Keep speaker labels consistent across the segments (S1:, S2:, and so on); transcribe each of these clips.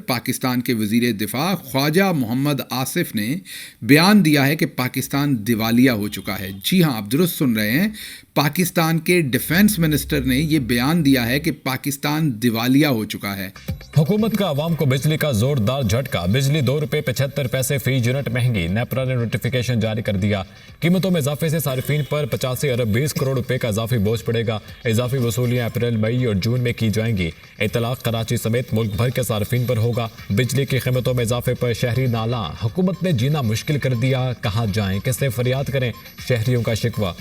S1: پاکستان کے وزیر دفاع خواجہ محمد آصف نے بیان دیا ہے کہ پاکستان دیوالیہ ہو چکا ہے۔ جی ہاں، آپ درست سن رہے ہیں، پاکستان کے ڈیفنس منسٹر نے یہ بیان دیا ہے کہ پاکستان دیوالیہ ہو چکا ہے۔
S2: حکومت کا عوام کو بجلی کا زوردار جھٹکا، بجلی ₹2.75 فی یونٹ مہنگی، نیپرا نے نوٹیفیکیشن جاری کر دیا۔ قیمتوں میں اضافے سے صارفین پر 85 ارب 20 کروڑ روپے کا اضافی بوجھ پڑے گا۔ اضافی وصولیاں اپریل، مئی اور جون میں کی جائیں گی۔ اطلاق کراچی سمیت ملک بھر کے صارفین پر ہوگا۔ بجلی کی قیمتوں میں اضافے پر شہری نالاں، حکومت نے جینا مشکل کر دیا، کہاں جائیں، کس سے فریاد کریں، شہریوں کا شکوہ۔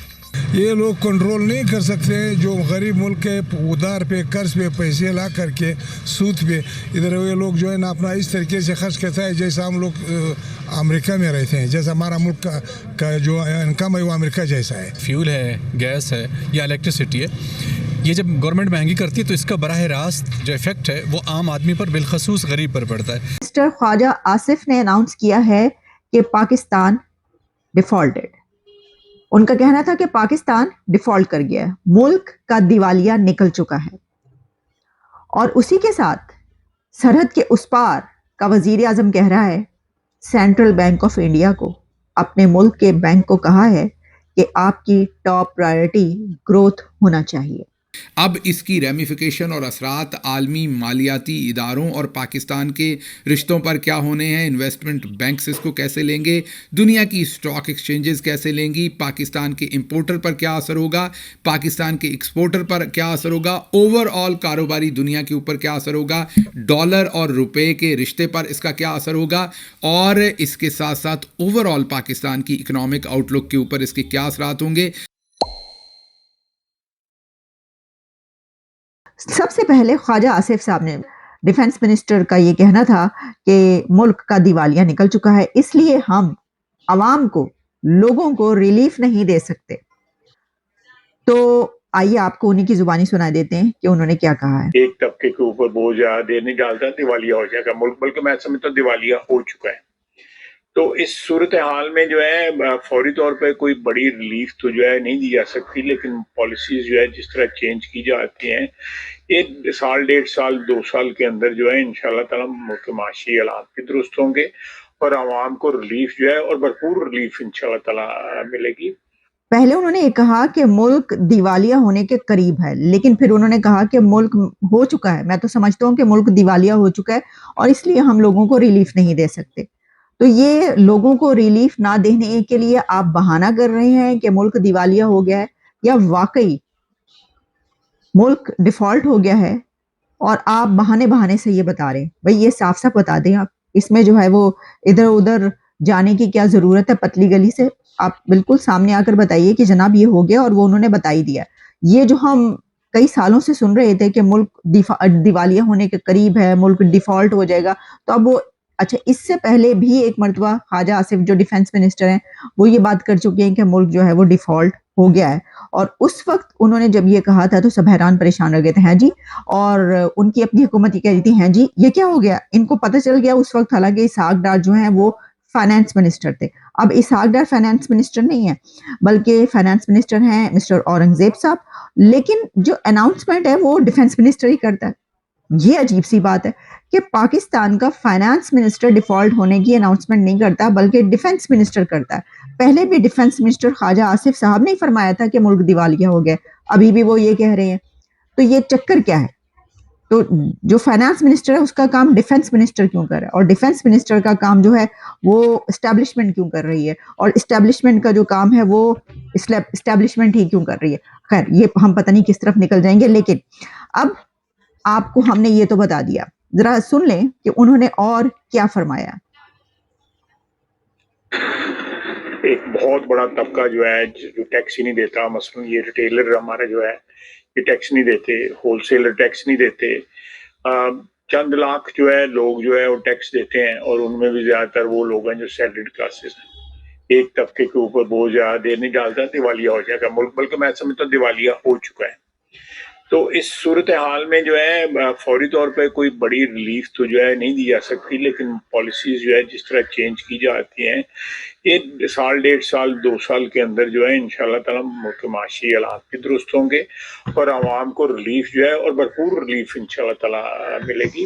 S3: یہ لوگ کنٹرول نہیں کر سکتے، جو غریب ملک کے ادھار پہ قرض پہ پیسے لا کر کے سود پہ ادھر یہ لوگ جو ہے نا اپنا اس طریقے سے خرچ کرتا ہے جیسا ہم لوگ امریکہ میں رہتے ہیں، جیسا ہمارا ملک کا جو انکم ہے وہ امریکہ جیسا ہے۔
S4: فیول ہے، گیس ہے یا الیکٹریسٹی ہے، یہ جب گورنمنٹ مہنگی کرتی ہے تو اس کا براہ راست جو ایفیکٹ ہے وہ عام آدمی پر، بالخصوص غریب پر پڑتا ہے۔
S5: مسٹر خواجہ آصف نے اناؤنس کیا ہے کہ پاکستان ڈیفالٹڈ۔ ان کا کہنا تھا کہ پاکستان ڈیفالٹ کر گیا ہے، ملک کا دیوالیہ نکل چکا ہے، اور اسی کے ساتھ سرحد کے اس پار کا وزیر اعظم کہہ رہا ہے سینٹرل بینک آف انڈیا کو، اپنے ملک کے بینک کو کہا ہے کہ آپ کی ٹاپ پرائرٹی گروتھ ہونا چاہیے۔
S1: اب اس کی ریمیفیکیشن اور اثرات عالمی مالیاتی اداروں اور پاکستان کے رشتوں پر کیا ہونے ہیں؟ انویسٹمنٹ بینکس اس کو کیسے لیں گے؟ دنیا کی اسٹاک ایکسچینجز کیسے لیں گی؟ پاکستان کے امپورٹر پر کیا اثر ہوگا؟ پاکستان کے ایکسپورٹر پر کیا اثر ہوگا؟ اوور آل کاروباری دنیا کے اوپر کیا اثر ہوگا؟ ڈالر اور روپے کے رشتے پر اس کا کیا اثر ہوگا؟ اور اس کے ساتھ ساتھ اوور آل پاکستان کی اکنامک آؤٹ لک کے اوپر اس کے کیا اثرات ہوں گے؟
S5: سب سے پہلے خواجہ آصف صاحب نے، ڈیفنس منسٹر کا یہ کہنا تھا کہ ملک کا دیوالیہ نکل چکا ہے، اس لیے ہم عوام کو، لوگوں کو ریلیف نہیں دے سکتے۔ تو آئیے آپ کو انہی کی زبانی سنا دیتے ہیں کہ انہوں نے کیا کہا ہے۔
S6: ایک طبقے کے اوپر بوجھ دیر نہیں ڈالتا، دیوالیہ ہو جائے گا ملک، بلکہ میں سمجھتا ہوں دیوالیہ ہو چکا ہے۔ تو اس صورتحال میں جو ہے فوری طور پہ کوئی بڑی ریلیف تو جو ہے نہیں دی جا سکتی، لیکن پالیسیز جو ہے جس طرح چینج کی جاتی ہیں، ایک سال، 1.5 سال، 2 سال کے اندر جو ہے انشاءاللہ تعالیٰ ملک کے معاشی حالات بھی درست ہوں گے اور عوام کو ریلیف جو ہے اور بھرپور ریلیف انشاءاللہ تعالیٰ ملے گی۔
S5: پہلے انہوں نے یہ کہا کہ ملک دیوالیہ ہونے کے قریب ہے، لیکن پھر انہوں نے کہا کہ ملک ہو چکا ہے۔ میں تو سمجھتا ہوں کہ ملک دیوالیہ ہو چکا ہے اور اس لیے ہم لوگوں کو ریلیف نہیں دے سکتے۔ تو یہ لوگوں کو ریلیف نہ دینے کے لیے آپ بہانہ کر رہے ہیں کہ ملک دیوالیہ ہو گیا ہے، یا واقعی ملک ڈیفالٹ ہو گیا ہے اور آپ بہانے سے یہ بتا رہے ہیں؟ بھئی یہ صاف صاف بتا دیں آپ، اس میں جو ہے وہ ادھر ادھر جانے کی کیا ضرورت ہے پتلی گلی سے؟ آپ بالکل سامنے آ کر بتائیے کہ جناب یہ ہو گیا، اور وہ انہوں نے بتا ہی دیا۔ یہ جو ہم کئی سالوں سے سن رہے تھے کہ ملک دیوالیہ ہونے کے قریب ہے، ملک ڈیفالٹ ہو جائے گا، تو اب وہ اچھا، اس سے پہلے بھی ایک مرتبہ خواجہ آصف جو ڈیفنس منسٹر ہیں وہ یہ بات کر چکے ہیں کہ ملک جو ہے وہ ڈیفالٹ ہو گیا ہے، اور اس وقت انہوں نے جب یہ کہا تھا تو سب حیران پریشان رہ گئے تھے، ہیں جی، اور ان کی اپنی حکومت یہ کہہ رہی تھی ہیں جی یہ کیا ہو گیا؟ ان کو پتہ چل گیا اس وقت، حالانکہ اسحاق ڈار جو ہیں وہ فائنانس منسٹر تھے۔ اب اسحاق ڈار فائنانس منسٹر نہیں ہے، بلکہ فائنانس منسٹر ہیں مسٹر اورنگزیب صاحب، لیکن جو اناؤنسمنٹ ہے وہ ڈیفنس منسٹر ہی کرتا ہے۔ یہ عجیب سی بات ہے کہ پاکستان کا فائنانس منسٹر ڈیفالٹ ہونے کی اناؤنسمنٹ نہیں کرتا بلکہ ڈیفنس منسٹر کرتا ہے۔ پہلے بھی ڈیفنس منسٹر خواجہ آصف صاحب نے فرمایا تھا کہ ملک دیوالیہ ہو گیا، ابھی بھی وہ یہ کہہ رہے ہیں۔ تو یہ چکر کیا ہے؟ تو جو فائنانس منسٹر ہے اس کا کام ڈیفنس منسٹر کیوں کر رہا ہے، اور ڈیفنس منسٹر کا کام جو ہے وہ اسٹیبلشمنٹ کیوں کر رہی ہے، اور اسٹیبلشمنٹ کا جو کام ہے وہ اسٹیبلشمنٹ ہی کیوں کر رہی ہے؟ خیر، یہ ہم پتہ نہیں کس طرف نکل جائیں گے، لیکن اب آپ کو ہم نے یہ تو بتا دیا، ذرا سن لیں کہ انہوں نے اور کیا فرمایا۔
S6: ایک بہت بڑا طبقہ جو ہے جو ٹیکس ہی نہیں دیتا، مثلا یہ ریٹیلر ہمارے جو ہے یہ ٹیکس نہیں دیتے، ہول سیلر ٹیکس نہیں دیتے، چند لاکھ جو ہے لوگ جو ہے وہ ٹیکس دیتے ہیں، اور ان میں بھی زیادہ تر وہ لوگ ہیں جو سیلریڈ کلاسز ہیں۔ ایک طبقے کے اوپر بوجھ دیر نہیں ڈالتا، دیوالیہ ہو جائے گا ملک، بلکہ میں سمجھتا ہوں دیوالیہ ہو چکا ہے۔ تو اس صورتحال میں جو ہے فوری طور پہ کوئی بڑی ریلیف تو جو ہے نہیں دی جا سکتی، لیکن پالیسیز جو ہے جس طرح چینج کی جاتی ہیں، ایک سال، 1.5 سال، 2 سال کے اندر جو ہے انشاءاللہ تعالیٰ ملک کے معاشی حالات بھی درست ہوں گے اور عوام کو ریلیف جو ہے اور بھرپور ریلیف انشاءاللہ تعالیٰ ملے گی۔